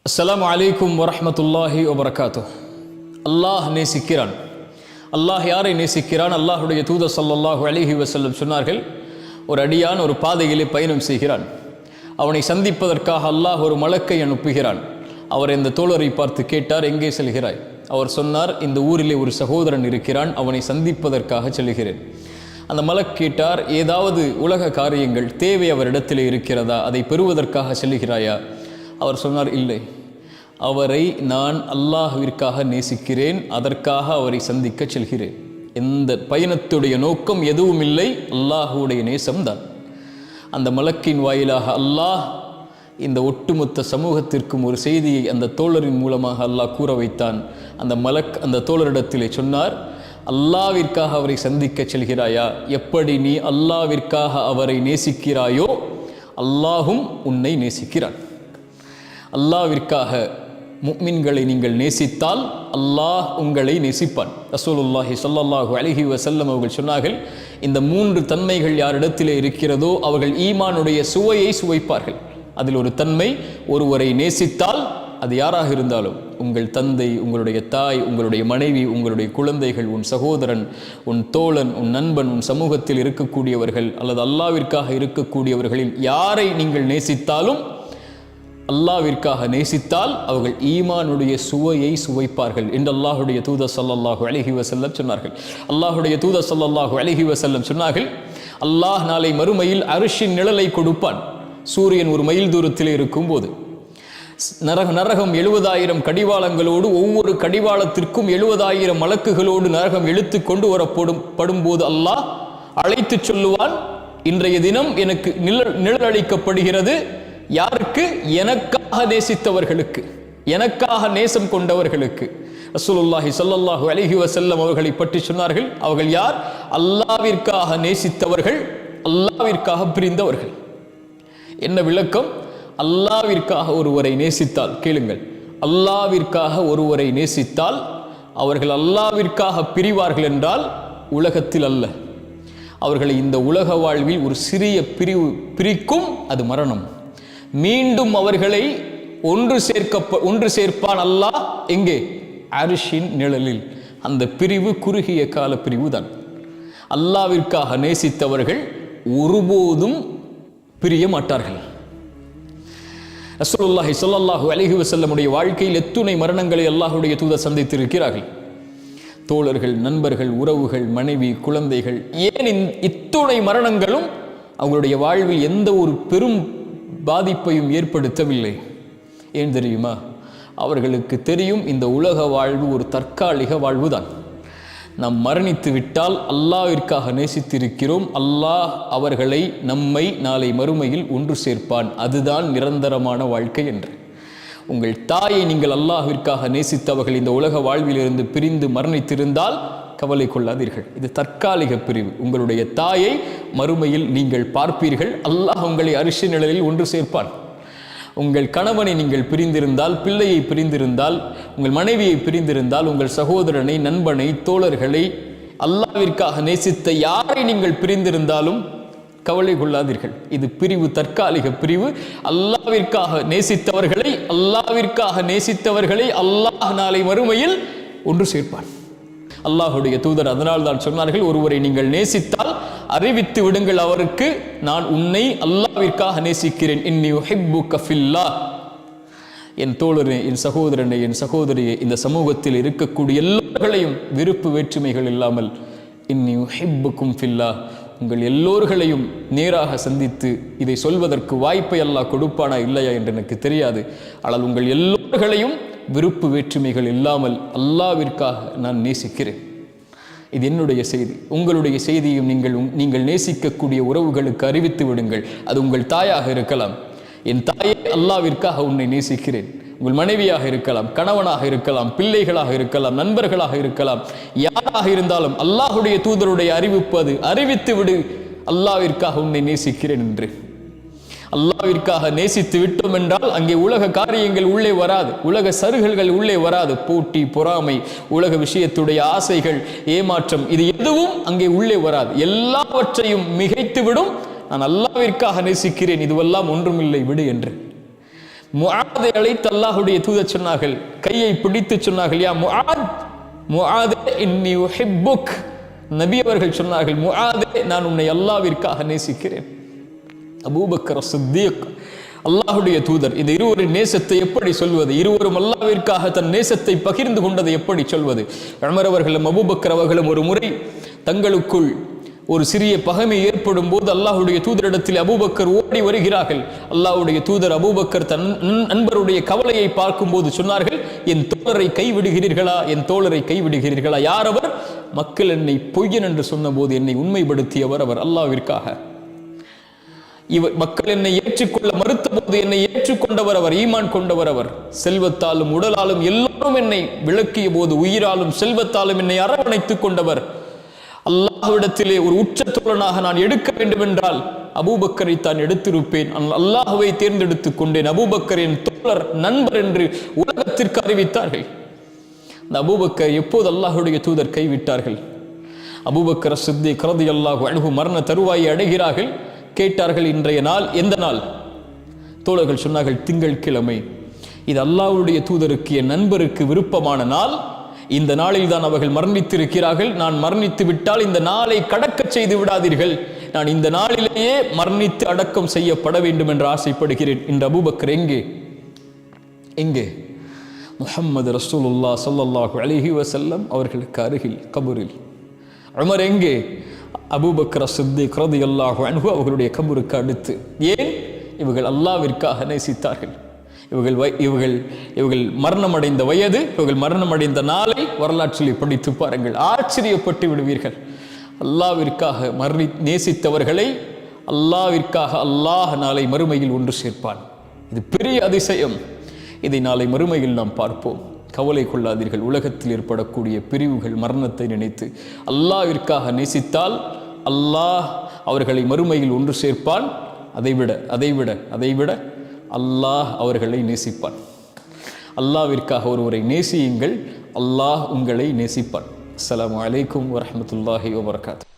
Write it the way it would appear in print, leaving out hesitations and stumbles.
அஸ்ஸலாமு அலைக்கும் வரஹ்மத்துல்லாஹி வபரகாத்துஹ். அல்லாஹ் நேசிக்கிறான். அல்லாஹ் யாரை நேசிக்கிறான்? அல்லாஹுடைய தூதர் ஸல்லல்லாஹு அலைஹி வஸல்லம் சொன்னார்கள், ஒரு அடியான் ஒரு பாதையிலே பயணம் செய்கிறான். அவனை சந்திப்பதற்காக அல்லாஹ் ஒரு மலக்கை அனுப்புகிறான். அவர் இந்த தோழரை பார்த்து கேட்டார், எங்கே செல்கிறாய்? அவர் சொன்னார், இந்த ஊரிலே ஒரு சகோதரன் இருக்கிறான், அவனை சந்திப்பதற்காக செல்கிறேன். அந்த மலக் கேட்டார், ஏதாவது உலக காரியங்கள் தேவை அவரிடத்திலே இருக்கிறதா? அதை பெறுவதற்காக செல்கிறாயா? அவர் சொன்னார், இல்லை, அவரை நான் அல்லாஹ்விற்காக நேசிக்கிறேன், அதற்காக அவரை சந்திக்க செல்கிறேன். இந்த பயணத்துடைய நோக்கம் எதுவும் இல்லை, அல்லாஹுடைய நேசம்தான். அந்த மலக்கின் வாயிலாக அல்லாஹ் இந்த ஒட்டுமொத்த சமூகத்திற்கும் ஒரு செய்தியை அந்த தோழரின் மூலமாக அல்லாஹ் கூற வைத்தான். அந்த மலக் அந்த தோழரிடத்திலே சொன்னார், அல்லாஹ்விற்காக அவரை சந்திக்க செல்கிறாயா? எப்படி நீ அல்லாஹ்விற்காக அவரை நேசிக்கிறாயோ அல்லாஹும் உன்னை நேசிக்கிறான். அல்லாஹ்விற்காக முஃமின்களை நீங்கள் நேசித்தால் அல்லாஹ் உங்களை நேசிப்பான். ரசூலுல்லாஹி ஸல்லல்லாஹு அலைஹி வஸல்லம் அவர்கள் சொன்னார்கள், இந்த 3 தன்மைகள் யாரிடத்திலே இருக்கிறதோ அவர்கள் ஈமானுடைய சுவையை சுவைப்பார்கள். அதில் ஒரு தன்மை, ஒருவரை நேசித்தால் அது யாராக இருந்தாலும், உங்கள் தந்தை, உங்களுடைய தாய், உங்களுடைய மனைவி, உங்களுடைய குழந்தைகள், உன் சகோதரன், உன் தோழன், உன் நண்பன், உன் சமூகத்தில் இருக்கக்கூடியவர்கள் அல்லது அல்லாஹ்விற்காக இருக்கக்கூடியவர்களில் யாரை நீங்கள் நேசித்தாலும், அல்லாஹ்விற்காக நேசித்தால் அவர்கள் ஈமானுடைய சுவையை சுவைப்பார்கள் என்று அல்லாஹுடைய தூதர் ஸல்லல்லாஹு அலைஹி வஸல்லம் சொன்னார்கள். அல்லாஹுடைய தூதர் ஸல்லல்லாஹு அலைஹி வஸல்லம் சொன்னார்கள், அல்லாஹ் நாளை மறுமையில் அர்ஷின் நிழலை கொடுப்பான். சூரியன் ஒரு மைல் தூரத்தில் இருக்கும் போது நரகம் 70,000 கடிவாளங்களோடு, ஒவ்வொரு கடிவாளத்திற்கும் 70,000 மலக்குகளோடு நரகம் இழுத்து கொண்டு வரப்படும் போது அல்லாஹ் அழைத்து சொல்லுவான், இன்றைய தினம் எனக்கு நிழல் அளிக்கப்படுகிறது. யாருக்கு? எனக்காக நேசித்தவர்களுக்கு, எனக்காக நேசம் கொண்டவர்களுக்கு. ரசூலுல்லாஹி ஸல்லல்லாஹு அலைஹி வஸல்லம் அவர்களை பற்றி சொன்னார்கள், அவர்கள் யார்? அல்லாஹ்விற்காக நேசித்தவர்கள், அல்லாஹ்விற்காக பிரிந்தவர்கள். என்ன விளக்கம்? அல்லாஹ்விற்காக ஒருவரை நேசித்தால், கேளுங்கள், அல்லாஹ்விற்காக ஒருவரை நேசித்தால் அவர்கள் அல்லாஹ்விற்காக பிரிவார்கள் என்றால் உலகத்தில் அல்ல, அவர்களை இந்த உலக வாழ்வில் ஒரு சிறிய பிரிக்கும், அது மரணம். மீண்டும் அவர்களை ஒன்று சேர்ப்பான் அல்லாஹ். எங்கே? அர்ஷின் நிழலில். அந்த பிரிவு குறுகிய கால பிரிவு தான். அல்லாஹ்விற்காக நேசித்தவர்கள் ஒருபோதும் பிரிய மாட்டார்கள். ரசூலுல்லாஹி ஸல்லல்லாஹு அலைஹி வஸல்லமுடைய வாழ்க்கையில் எத்துணை மரணங்களை அல்லாஹ்வுடைய தூதர் சந்தித்திருக்கிறார்கள். தோழர்கள், நண்பர்கள், உறவுகள், மனைவி, குழந்தைகள், ஏன் இத்துணை மரணங்களும் அவங்களுடைய வாழ்வில் எந்த ஒரு பெரும் பாதிப்பையும் ஏற்படுத்தவில்லை. ஏன் தெரியுமா? அவர்களுக்கு தெரியும், இந்த உலக வாழ்வு ஒரு தற்காலிக வாழ்வுதான். நாம் மரணித்து விட்டால் அல்லாஹ்விற்காக நேசித்திருக்கிறோம், அல்லாஹ் அவர்களை, நம்மை நாளை மறுமையில் ஒன்று சேர்ப்பான், அதுதான் நிரந்தரமான வாழ்க்கை என்று. உங்கள் தாயை நீங்கள் அல்லாஹ்விற்காக நேசித்தவர்கள் இந்த உலக வாழ்விலிருந்து பிரிந்து மரணித்திருந்தால் கவலை கொள்ளாதீர்கள், இது தற்காலிக பிரிவு. உங்களுடைய தாயை மறுமையில் நீங்கள் பார்ப்பீர்கள், அல்லாஹ் உங்களை அர்ஷின் நிழலில் ஒன்று சேர்ப்பான். உங்கள் கணவனை நீங்கள் பிரிந்திருந்தால், பிள்ளையை பிரிந்திருந்தால், உங்கள் மனைவியை பிரிந்திருந்தால், உங்கள் சகோதரனை, நண்பனை, தோழர்களை, அல்லாஹ்விற்காக நேசித்த யாரை நீங்கள் பிரிந்திருந்தாலும் கவலை கொள்ளாதீர்கள், இது பிரிவு, தற்காலிக பிரிவு. அல்லாஹ்விற்காக நேசித்தவர்களை அல்லாஹ் நாளை மறுமையில் ஒன்று சேர்ப்பான். அல்லாஹுடைய தூதர் அதனால் தான் சொன்னார்கள், ஒருவரை நீங்கள் நேசித்தால் அறிவித்து விடுங்கள் அவருக்கு, நான் உன்னை அல்லாஹ்விற்காக நேசிக்கிறேன். இன்னி உஹிப்புக ஃபில்லாஹ். என் தோழரே, என் சகோதரனே, என் சகோதரியே, இந்த சமூகத்தில் இருக்கக்கூடிய எல்லோர்களையும் விருப்பு வேற்றுமைகள் இல்லாமல் இன்னி உஹிப்புக்கும் ஃபில்லாஹ், உங்கள் எல்லோர்களையும் நேராக சந்தித்து இதை சொல்வதற்கு வாய்ப்பை அல்லாஹ் கொடுப்பானா இல்லையா என்று எனக்கு தெரியாது. ஆனால் உங்கள் எல்லோர்களையும் விருப்பு வேற்றுமைகள் இல்லாமல் அல்லாஹ்விற்காக நான் நேசிக்கிறேன். இது என்னுடைய செய்தி. உங்களுடைய செய்தியும் நீங்கள் நேசிக்கக்கூடிய உறவுகளுக்கு அறிவித்து விடுங்கள். அது உங்கள் தாயாக இருக்கலாம், என் தாயே அல்லாஹ்விற்காக உன்னை நேசிக்கிறேன். உங்கள் மனைவியாக இருக்கலாம், கணவனாக இருக்கலாம், பிள்ளைகளாக இருக்கலாம், நண்பர்களாக இருக்கலாம், யாராக இருந்தாலும் அல்லாஹுடைய தூதருடைய அறிவிப்பு அது. அறிவித்து விடு, அல்லாஹ்விற்காக உன்னை நேசிக்கிறேன் என்று. அல்லாஹ்விற்காக நேசித்து விட்டோம் என்றால் அங்கே உலக காரியங்கள் உள்ளே வராது, உலக சருகல்கள் உள்ளே வராது. போட்டி, பொறாமை, உலக விஷயத்துடைய ஆசைகள், ஏமாற்றம், இது எதுவும் அங்கே உள்ளே வராது. எல்லாவற்றையும் மிகைத்து விடும், நான் அல்லாஹ்விற்காக நேசிக்கிறேன், இதுவெல்லாம் ஒன்றுமில்லை விடு என்று. முஆதை அழைத்து அல்லாஹ்வுடைய தூதர் சொன்னார்கள், கையை பிடித்து சொன்னார்கள், யா முஆத், முஆதே இன்னி உஹிப்புக். நபி அவர்கள் சொன்னார்கள், முஆதே நான் உன்னை அல்லாஹ்விற்காக நேசிக்கிறேன். அபூபக்கர் சித்தீக் அல்லாஹ்வுடைய தூதர், இந்த இருவரின் நேசத்தை எப்படி சொல்வது? இருவரும் அல்லாஹ்விற்காக தன் நேசத்தை பகிர்ந்து கொண்டதை எப்படி சொல்வது? உமர் அவர்களும் அபூபக்கர் அவர்களும் ஒரு முறை தங்களுக்குள் ஒரு சிறிய பகைமை ஏற்படும் போது அல்லாஹ்வுடைய தூதரிடத்தில் அபூபக்கர் ஓடி வருகிறார்கள். அல்லாஹ்வுடைய தூதர் அபூபக்கர் தன் நண்பருடைய கவலையை பார்க்கும் போது சொன்னார்கள், என் தோழரை கைவிடுகிறீர்களா, என் தோழரை கைவிடுகிறீர்களா? யார் அவர்? மக்கள் என்னை பொய்யன் என்று சொன்ன போது என்னை உண்மைப்படுத்தியவர் அவர். அல்லாஹ்விற்காக மக்கள் என்னை ஏற்றுக்கொள்ள மறுத்த போது என்னை ஏற்றுக்கொண்டவர் அவர், ஈமான் கொண்டவர் அவர். செல்வத்தாலும் உடலாலும் எல்லாரும் என்னை விளக்கிய போது உயிராலும் செல்வத்தாலும் என்னை அரவணைத்துக் கொண்டவர். அல்லாஹ்விடத்திலே ஒரு உச்ச தோழனாக நான் எடுக்க வேண்டும் என்றால் அபூபக்கரை தான் எடுத்திருப்பேன். அல்லாஹ்வை தேர்ந்தெடுத்துக் கொண்டேன். அபூபக்கர் என் தோழர், நண்பர் என்று உலகத்திற்கு அறிவித்தார்கள். அந்த அபூபக்கர் எப்போது அல்லாஹ்வுடைய தூதர் கைவிட்டார்கள்? அபூபக்கர் சித்தீக் ரலியல்லாஹு அன்ஹு மரண தருவாயை அடைகிறார்கள். கேட்டார்கள், இன்றைய நாள் எந்த நாள்? தோழர்கள் சொன்னார்கள், திங்கட்கிழமை. இது அல்லாஹ்வுடைய தூதருக்கு, என் நண்பருக்கு விருப்பமான நாள். இந்த நாளில் தான் அவர்கள் மரணித்திருக்கிறார்கள். நான் மரணித்து விட்டால் இந்த நாளை கடக்க செய்து விடாதீர்கள். நான் இந்த நாளிலேயே மரணித்து அடக்கம் செய்யப்பட வேண்டும் என்று ஆசைப்படுகிறேன். இந்த அபூபக்கர் எங்கே? எங்கே? முஹம்மது ரசூலுல்லாஹ் ஸல்லல்லாஹு அலைஹி வஸல்லம் அவர்களுக்கு அருகில் கபரில். உமர் எங்கே? அபூபக்கர் சித்தீக் ரலியல்லாஹு அன்ஹு அவர்களுடைய கபருக்கு அடுத்து. ஏன்? இவர்கள் அல்லாஹ்விற்காக நேசித்தார்கள். இவர்கள் மரணமடைந்த வயது, இவர்கள் மரணமடைந்த நாளை வரலாற்றில் படித்து பாருங்கள், ஆச்சரியப்பட்டு விடுவீர்கள். அல்லாஹ்விற்காக நேசித்தவர்களை அல்லாஹ்விற்காக அல்லாஹ் நாளை மறுமையில் ஒன்று சேர்ப்பான். இது பெரிய அதிசயம். இதை நாளை மறுமையில் நாம் பார்ப்போம். கவலை கொள்ளாதீர்கள். உலகத்தில் ஏற்படக்கூடிய பிரிவுகள், மரணத்தை நினைத்து அல்லாஹ்விற்காக நேசித்தால் அல்லாஹ் அவர்களை மறுமையில் ஒன்று சேர்ப்பான். அதைவிட அல்லாஹ் அவர்களை நேசிப்பான். அல்லாஹ்விற்காக ஒருவரை நேசியுங்கள், அல்லாஹ் உங்களை நேசிப்பான். அஸ்ஸலாமு அலைக்கும் வரஹ்மத்துல்லாஹி வபரகாத்துஹு.